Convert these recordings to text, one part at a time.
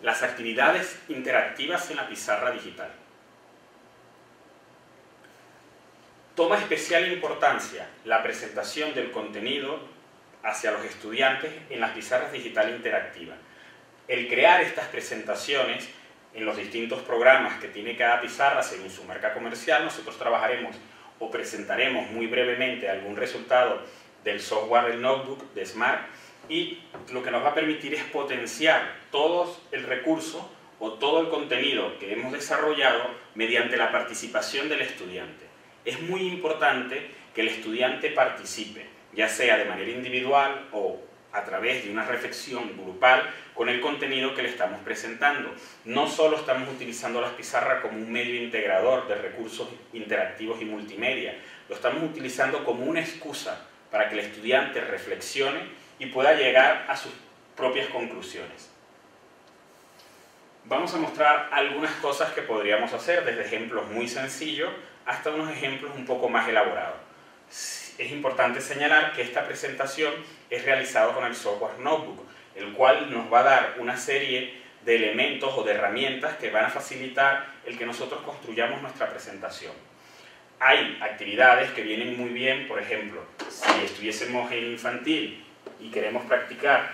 las actividades interactivas en la pizarra digital. Toma especial importancia la presentación del contenido hacia los estudiantes en las pizarras digitales interactivas. El crear estas presentaciones en los distintos programas que tiene cada pizarra según su marca comercial, nosotros trabajaremos o presentaremos muy brevemente algún resultado del software del notebook de Smart, y lo que nos va a permitir es potenciar todo el recurso o todo el contenido que hemos desarrollado mediante la participación del estudiante. Es muy importante que el estudiante participe, ya sea de manera individual o a través de una reflexión grupal con el contenido que le estamos presentando. No solo estamos utilizando las pizarras como un medio integrador de recursos interactivos y multimedia, lo estamos utilizando como una excusa para que el estudiante reflexione y pueda llegar a sus propias conclusiones. Vamos a mostrar algunas cosas que podríamos hacer, desde ejemplos muy sencillos hasta unos ejemplos un poco más elaborados. Es importante señalar que esta presentación es realizada con el software Notebook, el cual nos va a dar una serie de elementos o de herramientas que van a facilitar el que nosotros construyamos nuestra presentación. Hay actividades que vienen muy bien, por ejemplo, si estuviésemos en infantil y queremos practicar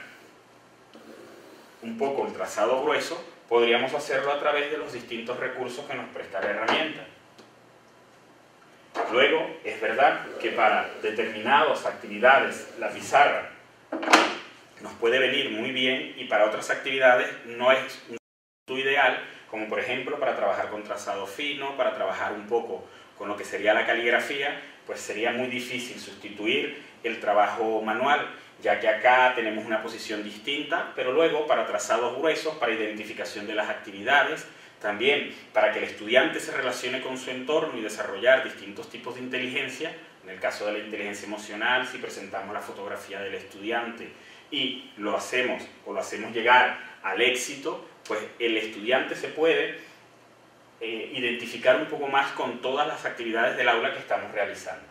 un poco el trazado grueso, podríamos hacerlo a través de los distintos recursos que nos presta la herramienta. Luego, es verdad que para determinadas actividades la pizarra nos puede venir muy bien y para otras actividades no es un punto ideal, como por ejemplo para trabajar con trazado fino, para trabajar un poco con lo que sería la caligrafía, pues sería muy difícil sustituir el trabajo manual, ya que acá tenemos una posición distinta, pero luego para trazados gruesos, para identificación de las actividades, también para que el estudiante se relacione con su entorno y desarrollar distintos tipos de inteligencia. En el caso de la inteligencia emocional, si presentamos la fotografía del estudiante y lo hacemos llegar al éxito, pues el estudiante se puede identificar un poco más con todas las actividades del aula que estamos realizando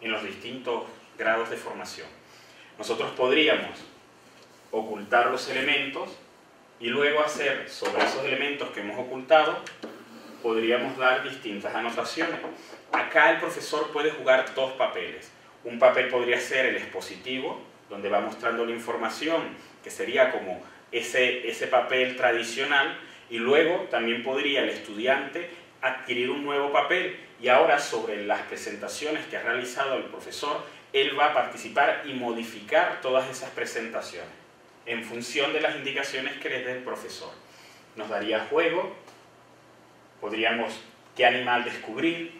en los distintos grados de formación. Nosotros podríamos ocultar los elementos y luego hacer sobre esos elementos que hemos ocultado, podríamos dar distintas anotaciones. Acá el profesor puede jugar dos papeles. Un papel podría ser el expositivo, donde va mostrando la información, que sería como ese papel tradicional, y luego también podría el estudiante adquirir un nuevo papel, y ahora sobre las presentaciones que ha realizado el profesor, él va a participar y modificar todas esas presentaciones en función de las indicaciones que les dé el profesor. Nos daría juego, podríamos qué animal descubrir.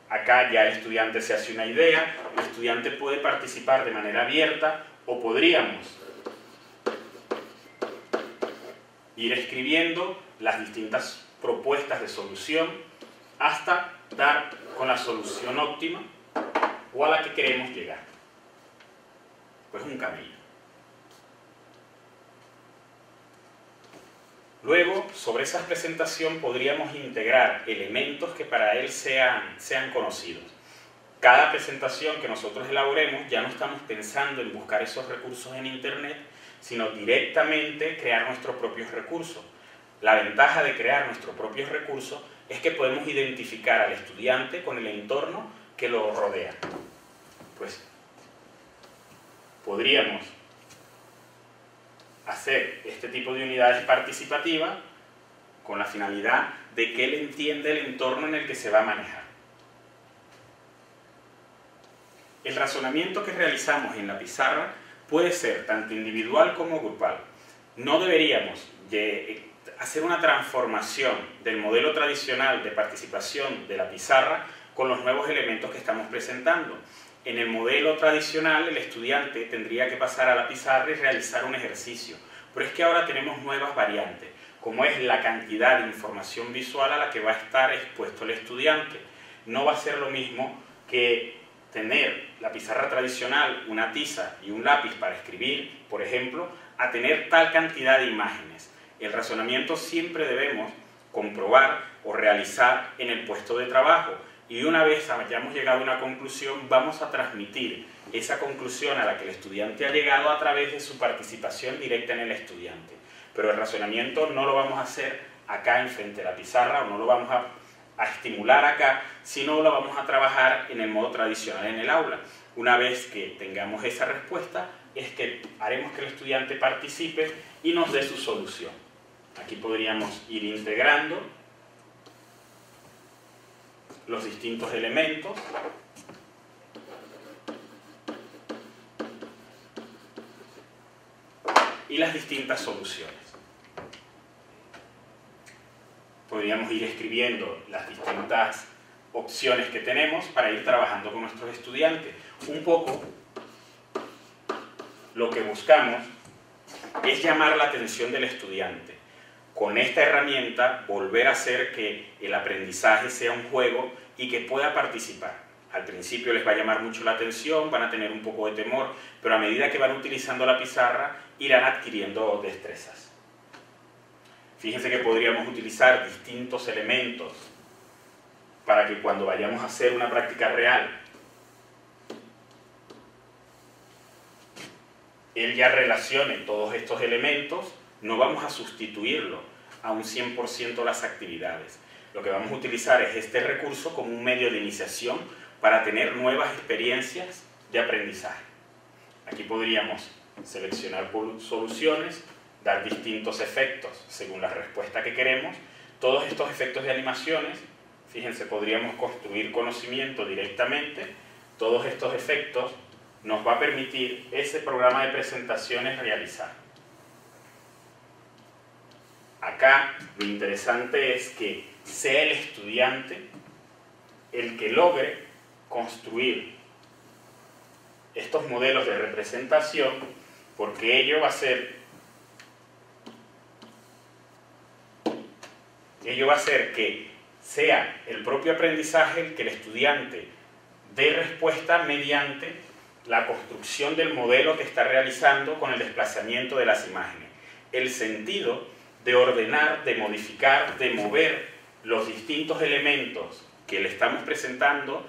Acá ya el estudiante se hace una idea, el estudiante puede participar de manera abierta o podríamos ir escribiendo las distintas propuestas de solución hasta dar con la solución óptima o a la que queremos llegar. Pues un camino. Luego, sobre esa presentación podríamos integrar elementos que para él sean conocidos. Cada presentación que nosotros elaboremos ya no estamos pensando en buscar esos recursos en Internet, sino directamente crear nuestros propios recursos. La ventaja de crear nuestros propios recursos es que podemos identificar al estudiante con el entorno que lo rodea. Pues podríamos hacer este tipo de unidades participativas con la finalidad de que él entienda el entorno en el que se va a manejar. El razonamiento que realizamos en la pizarra puede ser tanto individual como grupal. No deberíamos hacer una transformación del modelo tradicional de participación de la pizarra con los nuevos elementos que estamos presentando. En el modelo tradicional, el estudiante tendría que pasar a la pizarra y realizar un ejercicio. Pero es que ahora tenemos nuevas variantes, como es la cantidad de información visual a la que va a estar expuesto el estudiante. No va a ser lo mismo que tener la pizarra tradicional, una tiza y un lápiz para escribir, por ejemplo, a tener tal cantidad de imágenes. El razonamiento siempre debemos comprobar o realizar en el puesto de trabajo. Y una vez hayamos llegado a una conclusión, vamos a transmitir esa conclusión a la que el estudiante ha llegado a través de su participación directa en el estudiante. Pero el razonamiento no lo vamos a hacer acá enfrente de la pizarra, o no lo vamos a estimular acá, sino lo vamos a trabajar en el modo tradicional en el aula. Una vez que tengamos esa respuesta, es que haremos que el estudiante participe y nos dé su solución. Aquí podríamos ir integrando los distintos elementos y las distintas soluciones. Podríamos ir escribiendo las distintas opciones que tenemos para ir trabajando con nuestros estudiantes. Un poco lo que buscamos es llamar la atención del estudiante. Con esta herramienta, volver a hacer que el aprendizaje sea un juego y que pueda participar. Al principio les va a llamar mucho la atención, van a tener un poco de temor, pero a medida que van utilizando la pizarra, irán adquiriendo destrezas. Fíjense que podríamos utilizar distintos elementos para que cuando vayamos a hacer una práctica real, él ya relacione todos estos elementos. No vamos a sustituirlo a un 100% las actividades. Lo que vamos a utilizar es este recurso como un medio de iniciación para tener nuevas experiencias de aprendizaje. Aquí podríamos seleccionar soluciones, dar distintos efectos según la respuesta que queremos. Todos estos efectos de animaciones, fíjense, podríamos construir conocimiento directamente. Todos estos efectos nos va a permitir ese programa de presentaciones realizar. Acá lo interesante es que sea el estudiante el que logre construir estos modelos de representación, porque ello va a hacer que sea el propio aprendizaje el que el estudiante dé respuesta mediante la construcción del modelo que está realizando con el desplazamiento de las imágenes. El sentido de ordenar, de modificar, de mover los distintos elementos que le estamos presentando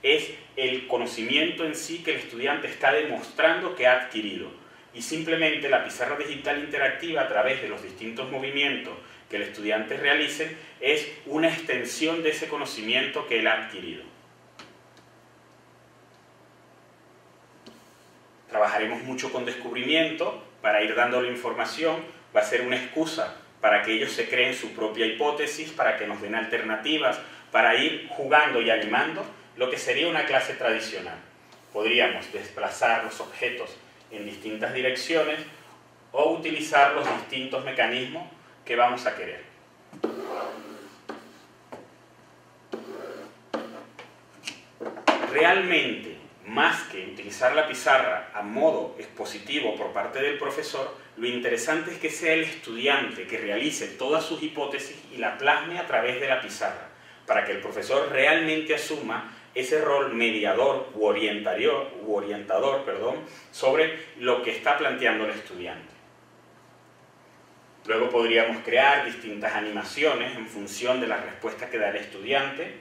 es el conocimiento en sí que el estudiante está demostrando que ha adquirido. Y simplemente la pizarra digital interactiva, a través de los distintos movimientos que el estudiante realice, es una extensión de ese conocimiento que él ha adquirido. Trabajaremos mucho con descubrimiento para ir dándole información. Va a ser una excusa para que ellos se creen su propia hipótesis, para que nos den alternativas, para ir jugando y animando lo que sería una clase tradicional. Podríamos desplazar los objetos en distintas direcciones o utilizar los distintos mecanismos que vamos a querer. Realmente, más que utilizar la pizarra a modo expositivo por parte del profesor, lo interesante es que sea el estudiante que realice todas sus hipótesis y la plasme a través de la pizarra, para que el profesor realmente asuma ese rol mediador u orientador, sobre lo que está planteando el estudiante. Luego podríamos crear distintas animaciones en función de la respuesta que da el estudiante.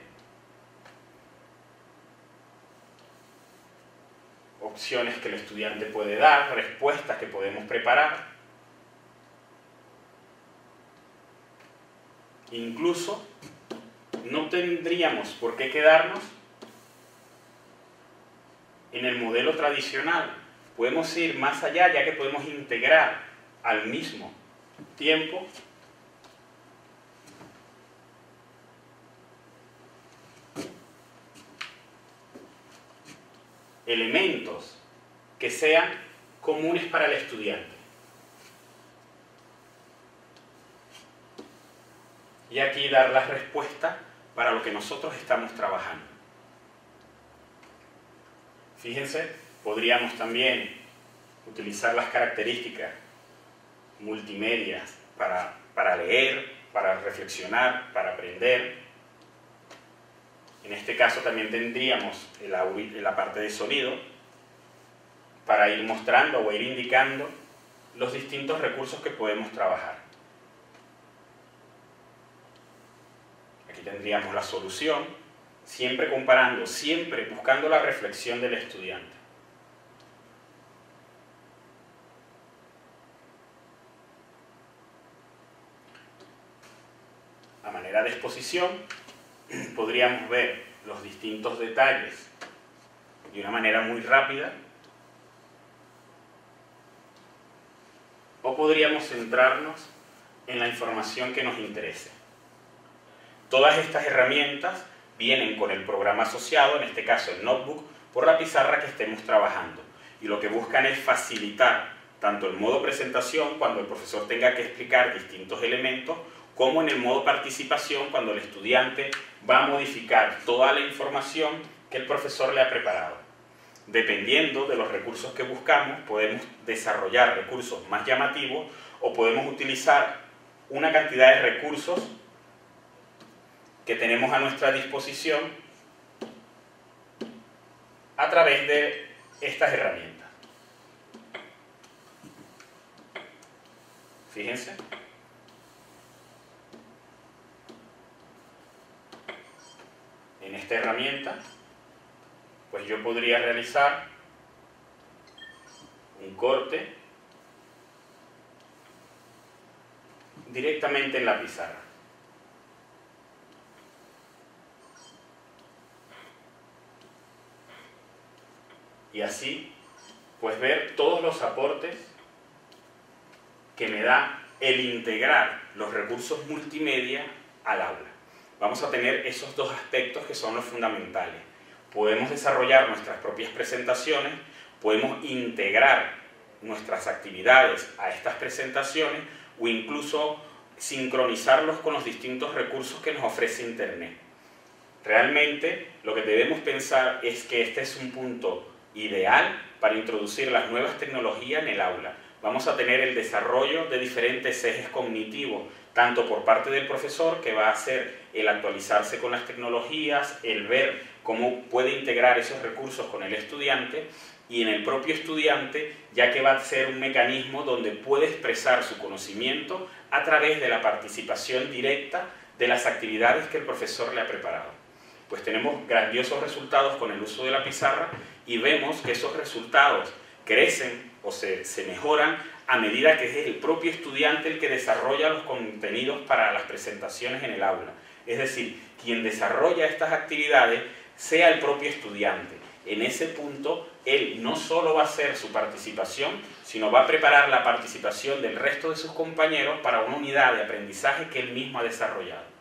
Opciones que el estudiante puede dar, respuestas que podemos preparar. Incluso no tendríamos por qué quedarnos en el modelo tradicional. Podemos ir más allá, ya que podemos integrar al mismo tiempo elementos que sean comunes para el estudiante. Y aquí dar la respuesta para lo que nosotros estamos trabajando. Fíjense, podríamos también utilizar las características multimedias para leer, para reflexionar, para aprender. En este caso también tendríamos la parte de sonido para ir mostrando o ir indicando los distintos recursos que podemos trabajar. Aquí tendríamos la solución, siempre comparando, siempre buscando la reflexión del estudiante. a manera de exposición, podríamos ver los distintos detalles de una manera muy rápida, o podríamos centrarnos en la información que nos interese. Todas estas herramientas vienen con el programa asociado, en este caso el notebook, por la pizarra que estemos trabajando, y lo que buscan es facilitar tanto el modo presentación, cuando el profesor tenga que explicar distintos elementos, como en el modo participación, cuando el estudiante va a modificar toda la información que el profesor le ha preparado. Dependiendo de los recursos que buscamos, podemos desarrollar recursos más llamativos o podemos utilizar una cantidad de recursos que tenemos a nuestra disposición a través de estas herramientas. Fíjense. En esta herramienta, pues yo podría realizar un corte directamente en la pizarra. Y así, pues ver todos los aportes que me da el integrar los recursos multimedia al aula. Vamos a tener esos dos aspectos que son los fundamentales. Podemos desarrollar nuestras propias presentaciones, podemos integrar nuestras actividades a estas presentaciones o incluso sincronizarlos con los distintos recursos que nos ofrece Internet. Realmente lo que debemos pensar es que este es un punto ideal para introducir las nuevas tecnologías en el aula. Vamos a tener el desarrollo de diferentes ejes cognitivos, tanto por parte del profesor, que va a hacer el actualizarse con las tecnologías, el ver cómo puede integrar esos recursos con el estudiante, y en el propio estudiante, ya que va a ser un mecanismo donde puede expresar su conocimiento a través de la participación directa de las actividades que el profesor le ha preparado. Pues tenemos grandiosos resultados con el uso de la pizarra y vemos que esos resultados crecen o se mejoran a medida que es el propio estudiante el que desarrolla los contenidos para las presentaciones en el aula. Es decir, quien desarrolla estas actividades sea el propio estudiante. En ese punto, él no solo va a hacer su participación, sino va a preparar la participación del resto de sus compañeros para una unidad de aprendizaje que él mismo ha desarrollado.